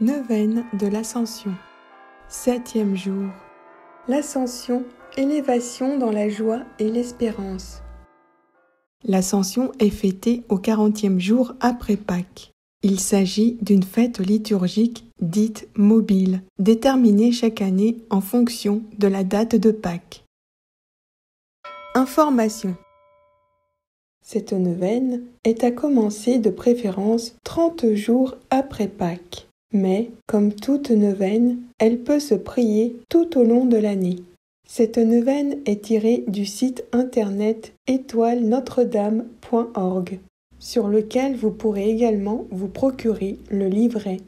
Neuvaine de l'Ascension. 7e jour. L'Ascension, élévation dans la joie et l'espérance. L'Ascension est fêtée au 40e jour après Pâques. Il s'agit d'une fête liturgique dite mobile, déterminée chaque année en fonction de la date de Pâques. Information. Cette neuvaine est à commencer de préférence 30 jours après Pâques. Mais, comme toute neuvaine, elle peut se prier tout au long de l'année. Cette neuvaine est tirée du site internet étoile-notre-dame.org, sur lequel vous pourrez également vous procurer le livret.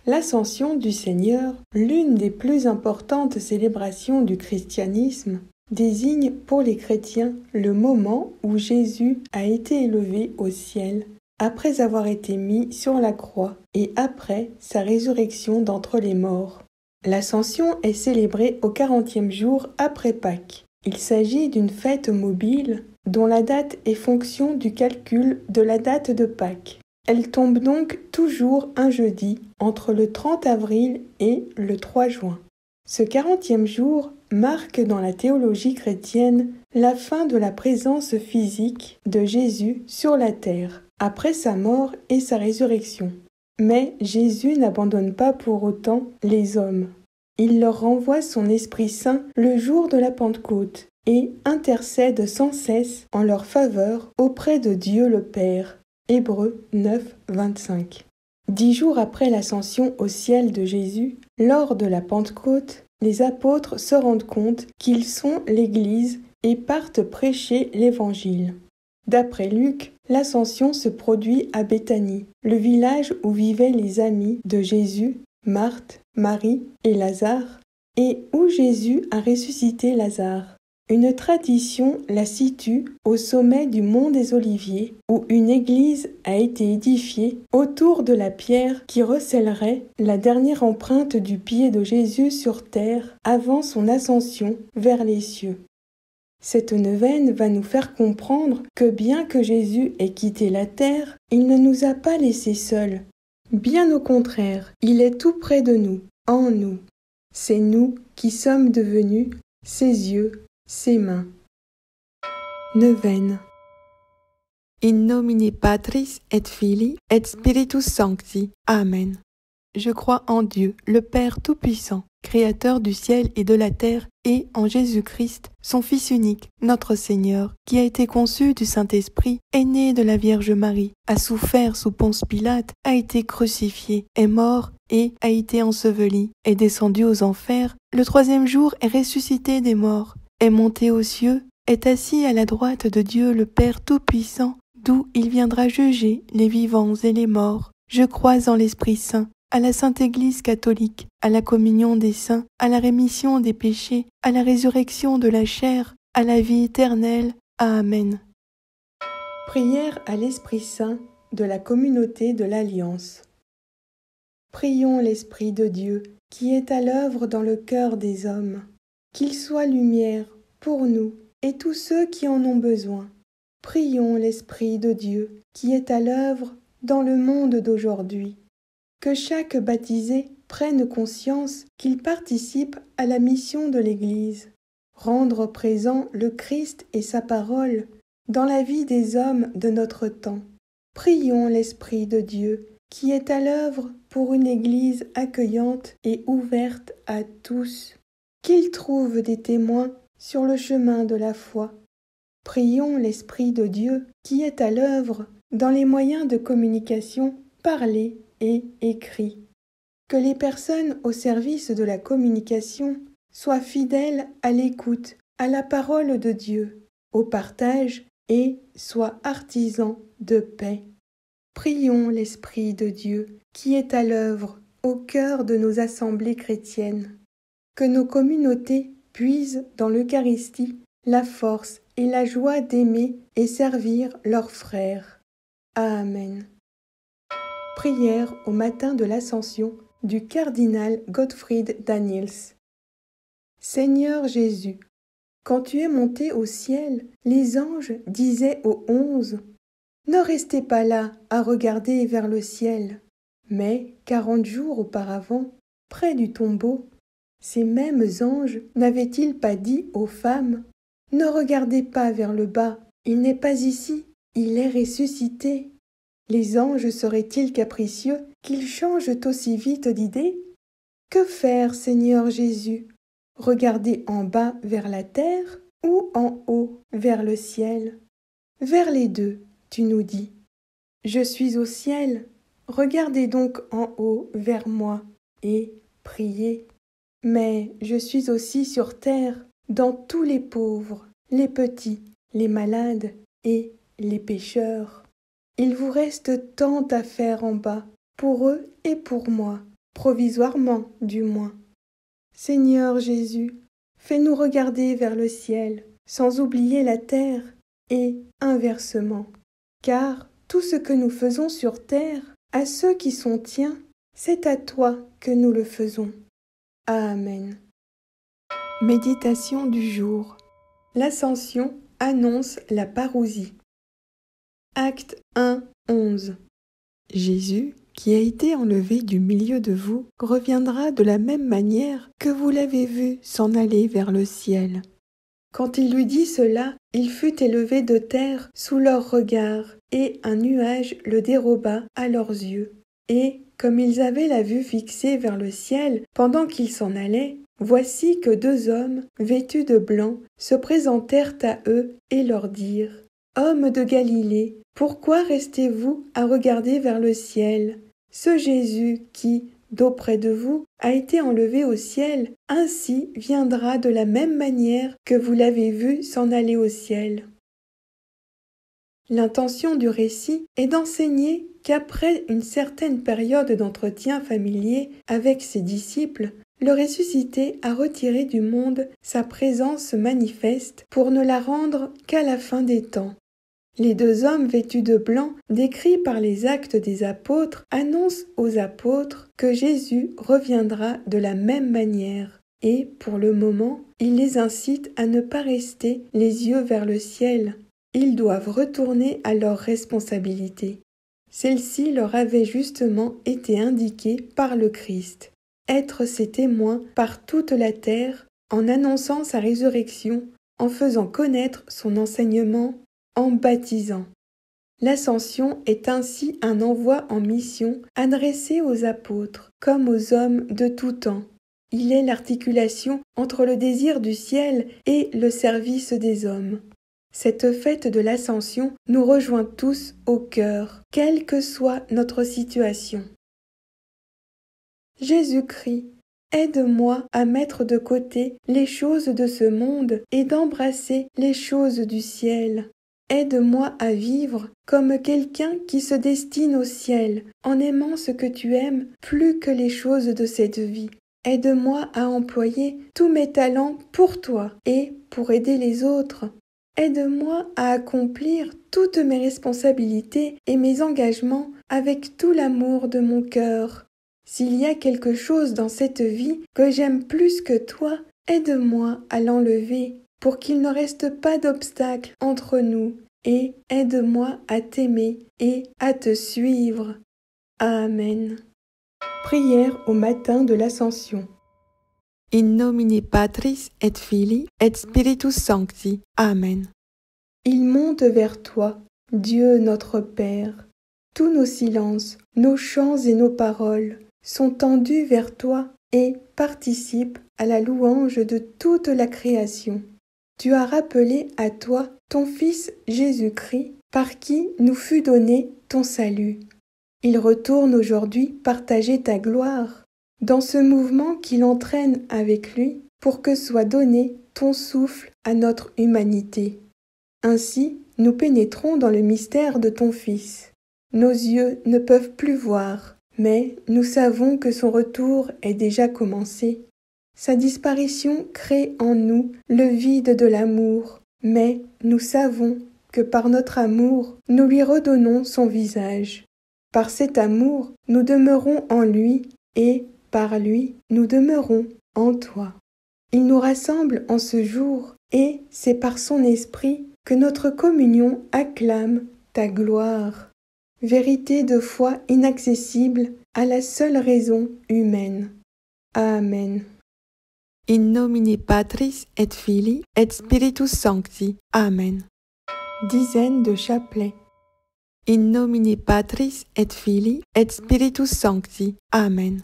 L'Ascension du Seigneur, l'une des plus importantes célébrations du christianisme, désigne pour les chrétiens le moment où Jésus a été élevé au ciel, après avoir été mis sur la croix et après sa résurrection d'entre les morts. L'Ascension est célébrée au 40e jour après Pâques. Il s'agit d'une fête mobile dont la date est fonction du calcul de la date de Pâques. Elle tombe donc toujours un jeudi entre le 30 avril et le 3 juin. Ce 40e jour marque dans la théologie chrétienne la fin de la présence physique de Jésus sur la terre, après sa mort et sa résurrection. Mais Jésus n'abandonne pas pour autant les hommes. Il leur renvoie son Esprit Saint le jour de la Pentecôte et intercède sans cesse en leur faveur auprès de Dieu le Père. Hébreux 9, 25. 10 jours après l'ascension au ciel de Jésus, lors de la Pentecôte, les apôtres se rendent compte qu'ils sont l'Église et partent prêcher l'Évangile. D'après Luc, l'ascension se produit à Béthanie, le village où vivaient les amis de Jésus, Marthe, Marie et Lazare, et où Jésus a ressuscité Lazare. Une tradition la situe au sommet du mont des Oliviers, où une église a été édifiée autour de la pierre qui recèlerait la dernière empreinte du pied de Jésus sur terre avant son ascension vers les cieux. Cette neuvaine va nous faire comprendre que bien que Jésus ait quitté la terre, il ne nous a pas laissés seuls. Bien au contraire, il est tout près de nous, en nous. C'est nous qui sommes devenus ses yeux, ses mains. Neuvaine. In nomine Patris et Filii et Spiritus Sancti. Amen. Je crois en Dieu, le Père Tout-Puissant, Créateur du ciel et de la terre, et en Jésus-Christ, son Fils unique, notre Seigneur, qui a été conçu du Saint-Esprit, est né de la Vierge Marie, a souffert sous Ponce Pilate, a été crucifié, est mort et a été enseveli, est descendu aux enfers, le 3e jour est ressuscité des morts, est monté aux cieux, est assis à la droite de Dieu le Père Tout-Puissant, d'où il viendra juger les vivants et les morts. Je crois en l'Esprit Saint, à la Sainte Église catholique, à la communion des saints, à la rémission des péchés, à la résurrection de la chair, à la vie éternelle. Amen. Prière à l'Esprit Saint de la communauté de l'Alliance. Prions l'Esprit de Dieu qui est à l'œuvre dans le cœur des hommes, qu'il soit lumière pour nous et tous ceux qui en ont besoin. Prions l'Esprit de Dieu qui est à l'œuvre dans le monde d'aujourd'hui. Que chaque baptisé prenne conscience qu'il participe à la mission de l'Église, rendre présent le Christ et sa parole dans la vie des hommes de notre temps. Prions l'Esprit de Dieu qui est à l'œuvre pour une Église accueillante et ouverte à tous, qu'il trouve des témoins sur le chemin de la foi. Prions l'Esprit de Dieu qui est à l'œuvre dans les moyens de communication parlés et écrits. Que les personnes au service de la communication soient fidèles à l'écoute, à la parole de Dieu, au partage et soient artisans de paix. Prions l'Esprit de Dieu qui est à l'œuvre au cœur de nos assemblées chrétiennes. Que nos communautés puisent dans l'Eucharistie la force et la joie d'aimer et servir leurs frères. Amen. Prière au matin de l'Ascension du cardinal Gottfried Daniels. Seigneur Jésus, quand tu es monté au ciel, les anges disaient aux 11 « Ne restez pas là à regarder vers le ciel, Mais 40 jours auparavant, près du tombeau, ces mêmes anges n'avaient-ils pas dit aux femmes « Ne regardez pas vers le bas, il n'est pas ici, il est ressuscité ». Les anges seraient-ils capricieux qu'ils changent aussi vite d'idée? Que faire, Seigneur Jésus? Regarder en bas vers la terre ou en haut vers le ciel? Vers les deux, tu nous dis. Je suis au ciel, regardez donc en haut vers moi et priez. Mais je suis aussi sur terre, dans tous les pauvres, les petits, les malades et les pécheurs. Il vous reste tant à faire en bas, pour eux et pour moi, provisoirement du moins. Seigneur Jésus, fais-nous regarder vers le ciel, sans oublier la terre, et inversement. Car tout ce que nous faisons sur terre, à ceux qui sont tiens, c'est à toi que nous le faisons. Amen. Méditation du jour. L'Ascension annonce la parousie. Acte 1, 11. Jésus, qui a été enlevé du milieu de vous, reviendra de la même manière que vous l'avez vu s'en aller vers le ciel. Quand il lui dit cela, il fut élevé de terre sous leurs regards, et un nuage le déroba à leurs yeux. Et, comme ils avaient la vue fixée vers le ciel pendant qu'il s'en allait, voici que 2 hommes, vêtus de blanc, se présentèrent à eux et leur dirent « Hommes de Galilée, pourquoi restez-vous à regarder vers le ciel? Ce Jésus qui, d'auprès de vous, a été enlevé au ciel, ainsi viendra de la même manière que vous l'avez vu s'en aller au ciel. » L'intention du récit est d'enseigner qu'après une certaine période d'entretien familier avec ses disciples, le ressuscité a retiré du monde sa présence manifeste pour ne la rendre qu'à la fin des temps. Les 2 hommes vêtus de blanc, décrits par les Actes des Apôtres, annoncent aux apôtres que Jésus reviendra de la même manière. Et, pour le moment, il les incite à ne pas rester les yeux vers le ciel. Ils doivent retourner à leurs responsabilités. Celle-ci leur avait justement été indiquée par le Christ. Être ses témoins par toute la terre, en annonçant sa résurrection, en faisant connaître son enseignement, en baptisant. L'Ascension est ainsi un envoi en mission adressé aux apôtres comme aux hommes de tout temps. Il est l'articulation entre le désir du ciel et le service des hommes. Cette fête de l'Ascension nous rejoint tous au cœur, quelle que soit notre situation. Jésus-Christ, aide-moi à mettre de côté les choses de ce monde et d'embrasser les choses du ciel. Aide-moi à vivre comme quelqu'un qui se destine au ciel, en aimant ce que tu aimes plus que les choses de cette vie. Aide-moi à employer tous mes talents pour toi et pour aider les autres. Aide-moi à accomplir toutes mes responsabilités et mes engagements avec tout l'amour de mon cœur. S'il y a quelque chose dans cette vie que j'aime plus que toi, aide-moi à l'enlever pour qu'il ne reste pas d'obstacle entre nous, et aide-moi à t'aimer et à te suivre. Amen. Prière au matin de l'Ascension. In nomine Patris et Filii et Spiritus Sancti. Amen. Il monte vers toi, Dieu notre Père. Tous nos silences, nos chants et nos paroles sont tendus vers toi et participent à la louange de toute la création. Tu as rappelé à toi ton Fils Jésus-Christ, par qui nous fut donné ton salut. Il retourne aujourd'hui partager ta gloire, dans ce mouvement qu'il entraîne avec lui, pour que soit donné ton souffle à notre humanité. Ainsi, nous pénétrons dans le mystère de ton Fils. Nos yeux ne peuvent plus voir, mais nous savons que son retour est déjà commencé. Sa disparition crée en nous le vide de l'amour, mais nous savons que par notre amour, nous lui redonnons son visage. Par cet amour, nous demeurons en lui et, par lui, nous demeurons en toi. Il nous rassemble en ce jour et c'est par son esprit que notre communion acclame ta gloire. Vérité de foi inaccessible, à la seule raison humaine. Amen. In nomine Patris et Filii et Spiritus Sancti. Amen. Dizaine de chapelet. In nomine Patris et Filii et Spiritus Sancti. Amen.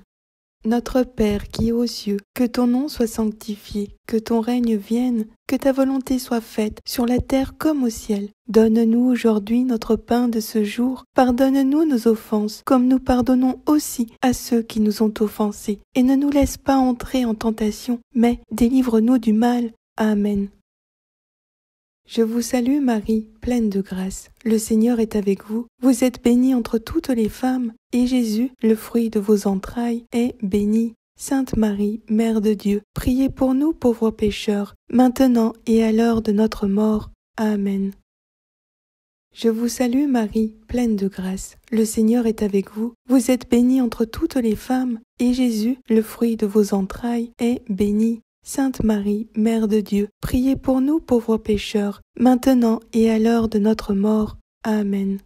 Notre Père qui es aux cieux, que ton nom soit sanctifié, que ton règne vienne, que ta volonté soit faite sur la terre comme au ciel. Donne-nous aujourd'hui notre pain de ce jour. Pardonne-nous nos offenses, comme nous pardonnons aussi à ceux qui nous ont offensés. Et ne nous laisse pas entrer en tentation, mais délivre-nous du mal. Amen. Je vous salue Marie, pleine de grâce. Le Seigneur est avec vous. Vous êtes bénie entre toutes les femmes, et Jésus, le fruit de vos entrailles, est béni. Sainte Marie, Mère de Dieu, priez pour nous pauvres pécheurs, maintenant et à l'heure de notre mort. Amen. Je vous salue Marie, pleine de grâce. Le Seigneur est avec vous. Vous êtes bénie entre toutes les femmes, et Jésus, le fruit de vos entrailles, est béni. Sainte Marie, Mère de Dieu, priez pour nous pauvres pécheurs, maintenant et à l'heure de notre mort. Amen.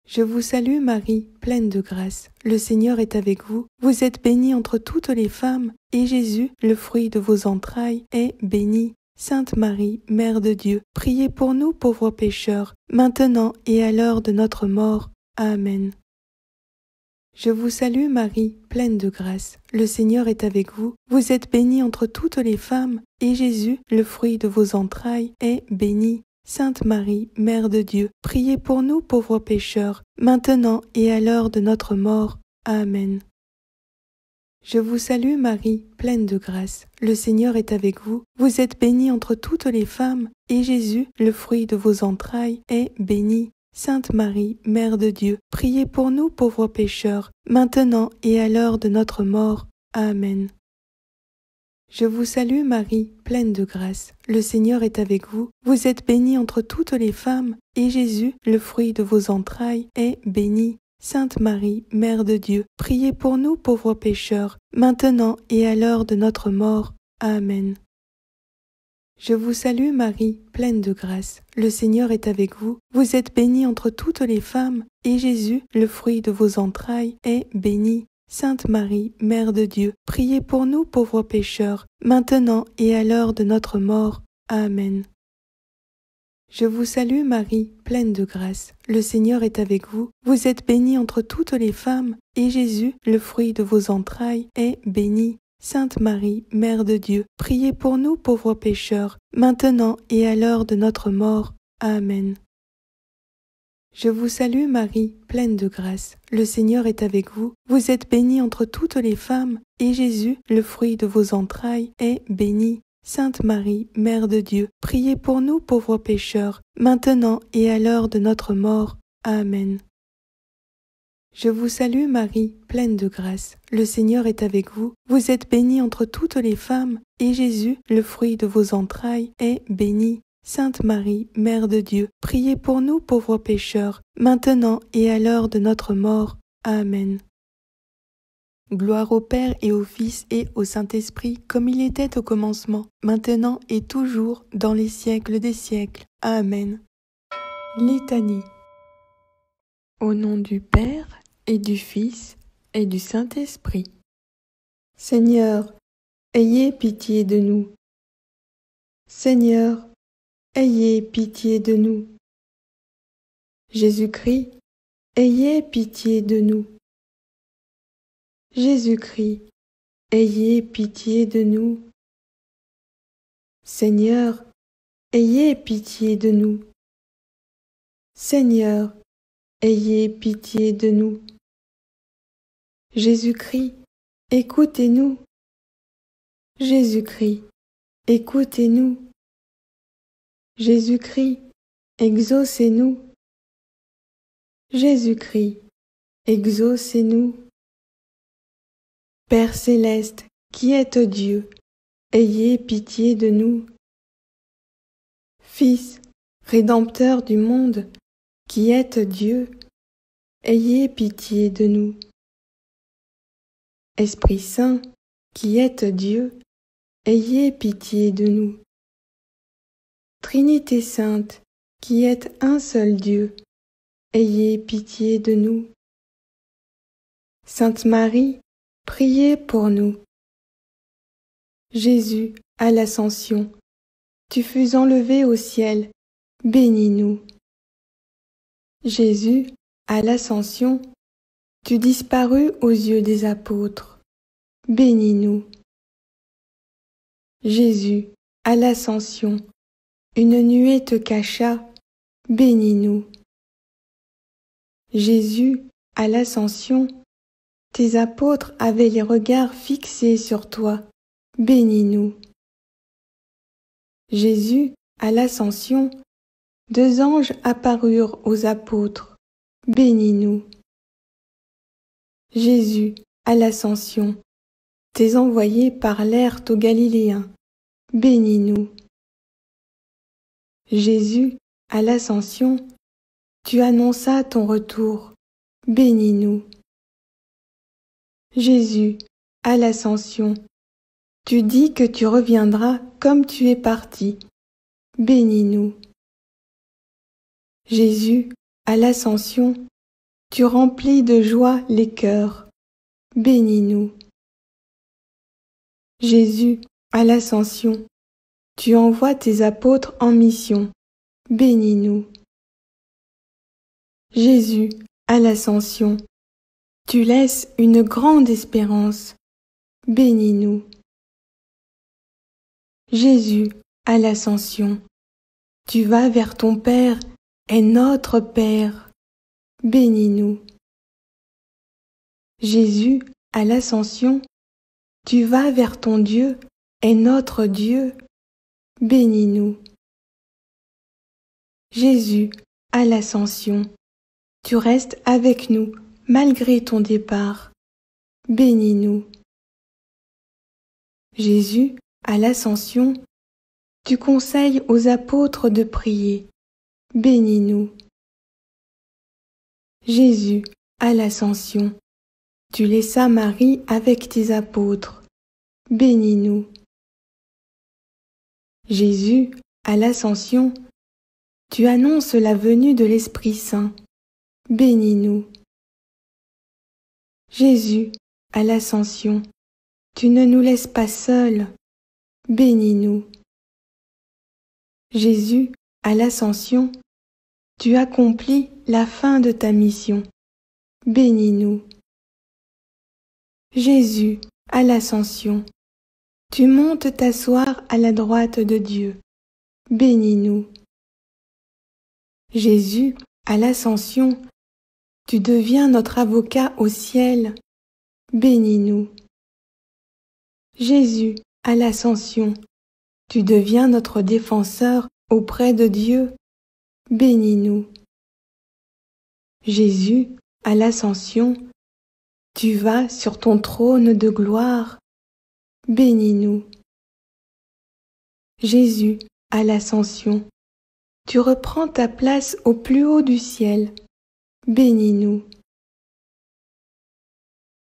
Je vous salue Marie, pleine de grâce. Le Seigneur est avec vous. Vous êtes bénie entre toutes les femmes, et Jésus, le fruit de vos entrailles, est béni. Sainte Marie, Mère de Dieu, priez pour nous pauvres pécheurs, maintenant et à l'heure de notre mort. Amen. Je vous salue Marie, pleine de grâce. Le Seigneur est avec vous. Vous êtes bénie entre toutes les femmes, et Jésus, le fruit de vos entrailles, est béni. Sainte Marie, Mère de Dieu, priez pour nous pauvres pécheurs, maintenant et à l'heure de notre mort. Amen. Je vous salue Marie, pleine de grâce. Le Seigneur est avec vous. Vous êtes bénie entre toutes les femmes, et Jésus, le fruit de vos entrailles, est béni. Sainte Marie, Mère de Dieu, priez pour nous pauvres pécheurs, maintenant et à l'heure de notre mort. Amen. Je vous salue Marie, pleine de grâce. Le Seigneur est avec vous. Vous êtes bénie entre toutes les femmes, et Jésus, le fruit de vos entrailles, est béni. Sainte Marie, Mère de Dieu, priez pour nous pauvres pécheurs, maintenant et à l'heure de notre mort. Amen. Je vous salue Marie, pleine de grâce. Le Seigneur est avec vous. Vous êtes bénie entre toutes les femmes, et Jésus, le fruit de vos entrailles, est béni. Sainte Marie, Mère de Dieu, priez pour nous pauvres pécheurs, maintenant et à l'heure de notre mort. Amen. Je vous salue Marie, pleine de grâce. Le Seigneur est avec vous. Vous êtes bénie entre toutes les femmes, et Jésus, le fruit de vos entrailles, est béni. Sainte Marie, Mère de Dieu, priez pour nous pauvres pécheurs, maintenant et à l'heure de notre mort. Amen. Je vous salue Marie, pleine de grâce. Le Seigneur est avec vous. Vous êtes bénie entre toutes les femmes, et Jésus, le fruit de vos entrailles, est béni. Sainte Marie, Mère de Dieu, priez pour nous pauvres pécheurs, maintenant et à l'heure de notre mort. Amen. Je vous salue Marie, pleine de grâce. Le Seigneur est avec vous. Vous êtes bénie entre toutes les femmes, et Jésus, le fruit de vos entrailles, est béni. Sainte Marie, Mère de Dieu, priez pour nous pauvres pécheurs, maintenant et à l'heure de notre mort. Amen. Gloire au Père et au Fils et au Saint-Esprit, comme il était au commencement, maintenant et toujours, dans les siècles des siècles. Amen. Litanie. Au nom du Père et du Fils et du Saint-Esprit. Seigneur, ayez pitié de nous. Seigneur, ayez pitié de nous. Jésus-Christ, ayez pitié de nous. Jésus-Christ, ayez pitié de nous. Seigneur, ayez pitié de nous. Seigneur, ayez pitié de nous. Jésus-Christ, écoutez-nous. Jésus-Christ, écoutez-nous. Jésus-Christ, exaucez-nous. Jésus-Christ, exaucez-nous. Père céleste, qui êtes Dieu, ayez pitié de nous. Fils, Rédempteur du monde, qui êtes Dieu, ayez pitié de nous. Esprit Saint, qui êtes Dieu, ayez pitié de nous. Trinité Sainte, qui êtes un seul Dieu, ayez pitié de nous. Sainte Marie, priez pour nous. Jésus, à l'Ascension, tu fus enlevé au ciel, bénis-nous. Jésus, à l'Ascension, tu disparus aux yeux des apôtres, bénis-nous. Jésus, à l'Ascension, une nuée te cacha, bénis-nous. Jésus, à l'Ascension, tes apôtres avaient les regards fixés sur toi, bénis-nous. Jésus, à l'Ascension, 2 anges apparurent aux apôtres, bénis-nous. Jésus, à l'Ascension, tes envoyés parlèrent aux Galiléens, bénis-nous. Jésus, à l'Ascension, tu annonças ton retour, bénis-nous. Jésus, à l'Ascension, tu dis que tu reviendras comme tu es parti, bénis-nous. Jésus, à l'Ascension, tu remplis de joie les cœurs, bénis-nous. Jésus, à l'Ascension, tu envoies tes apôtres en mission, bénis-nous. Jésus, à l'Ascension, tu laisses une grande espérance, bénis-nous. Jésus, à l'Ascension, tu vas vers ton Père et notre Père, bénis-nous. Jésus, à l'Ascension, tu vas vers ton Dieu et notre Dieu, bénis-nous. Jésus, à l'Ascension, tu restes avec nous malgré ton départ, bénis-nous. Jésus, à l'Ascension, tu conseilles aux apôtres de prier, bénis-nous. Jésus, à l'Ascension, tu laissas Marie avec tes apôtres, bénis-nous. Jésus, à l'Ascension, tu annonces la venue de l'Esprit Saint, bénis-nous. Jésus, à l'Ascension, tu ne nous laisses pas seuls, bénis-nous. Jésus, à l'Ascension, tu accomplis la fin de ta mission, bénis-nous. Jésus, à l'Ascension, tu montes t'asseoir à la droite de Dieu, bénis-nous. Jésus, à l'Ascension, tu deviens notre avocat au ciel, bénis-nous. Jésus, à l'Ascension, tu deviens notre défenseur auprès de Dieu, bénis-nous. Jésus, à l'Ascension, tu vas sur ton trône de gloire, bénis-nous. Jésus, à l'Ascension, tu reprends ta place au plus haut du ciel, bénis-nous.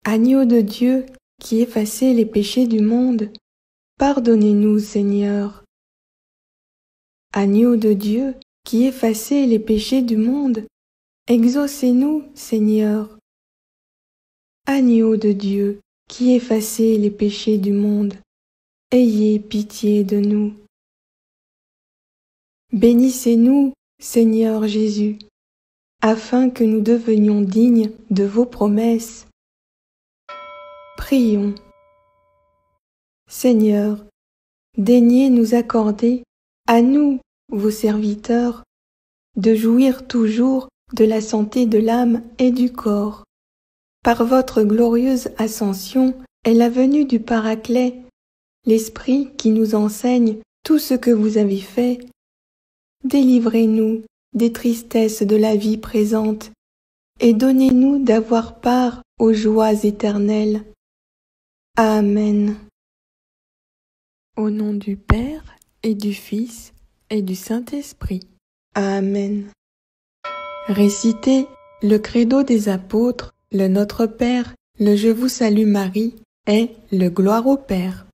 Agneau de Dieu qui effacez les péchés du monde, pardonnez-nous, Seigneur. Agneau de Dieu qui effacez les péchés du monde, exaucez-nous, Seigneur. Agneau de Dieu qui effacez les péchés du monde, ayez pitié de nous. Bénissez-nous, Seigneur Jésus, afin que nous devenions dignes de vos promesses. Prions. Seigneur, daignez nous accorder, à nous, vos serviteurs, de jouir toujours de la santé de l'âme et du corps. Par votre glorieuse ascension et la venue du Paraclet, l'Esprit qui nous enseigne tout ce que vous avez fait, délivrez-nous des tristesses de la vie présente et donnez-nous d'avoir part aux joies éternelles. Amen. Au nom du Père et du Fils et du Saint-Esprit. Amen. Récitez le credo des apôtres, le Notre Père, le Je vous salue Marie et le Gloire au Père.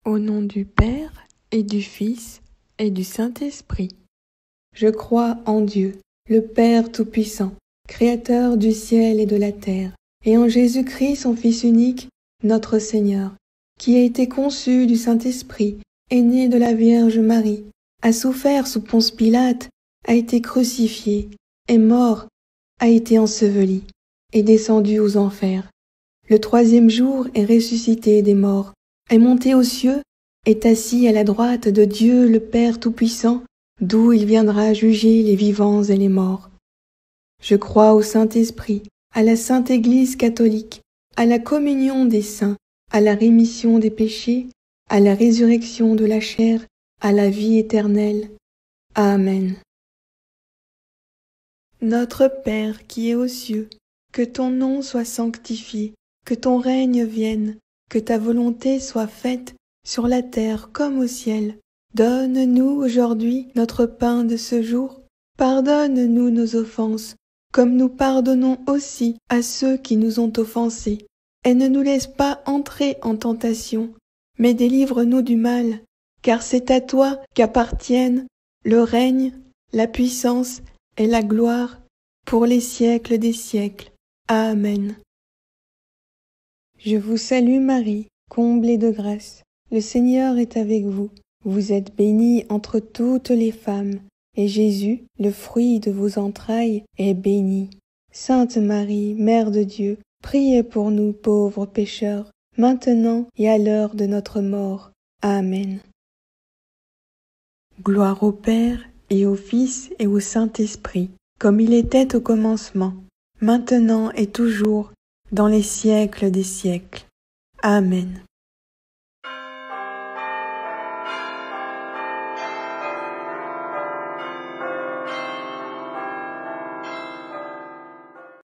Au nom du Père et du Fils et du Saint-Esprit. Je crois en Dieu, le Père Tout-Puissant, Créateur du ciel et de la terre, et en Jésus-Christ, son Fils unique, notre Seigneur, qui a été conçu du Saint-Esprit, est né de la Vierge Marie, a souffert sous Ponce Pilate, a été crucifié, est mort, a été enseveli, est descendu aux enfers. Le troisième jour est ressuscité des morts, est monté aux cieux, est assis à la droite de Dieu le Père Tout-Puissant, d'où il viendra juger les vivants et les morts. Je crois au Saint-Esprit, à la Sainte Église catholique, à la communion des saints, à la rémission des péchés, à la résurrection de la chair, à la vie éternelle. Amen. Notre Père qui es aux cieux, que ton nom soit sanctifié, que ton règne vienne, que ta volonté soit faite sur la terre comme au ciel. Donne-nous aujourd'hui notre pain de ce jour. Pardonne-nous nos offenses, comme nous pardonnons aussi à ceux qui nous ont offensés. Et ne nous laisse pas entrer en tentation, mais délivre-nous du mal, car c'est à toi qu'appartiennent le règne, la puissance et la gloire pour les siècles des siècles. Amen. Je vous salue Marie, comblée de grâce. Le Seigneur est avec vous. Vous êtes bénie entre toutes les femmes, et Jésus, le fruit de vos entrailles, est béni. Sainte Marie, Mère de Dieu, priez pour nous pauvres pécheurs, maintenant et à l'heure de notre mort. Amen. Gloire au Père, et au Fils, et au Saint-Esprit, comme il était au commencement, maintenant et toujours, dans les siècles des siècles. Amen.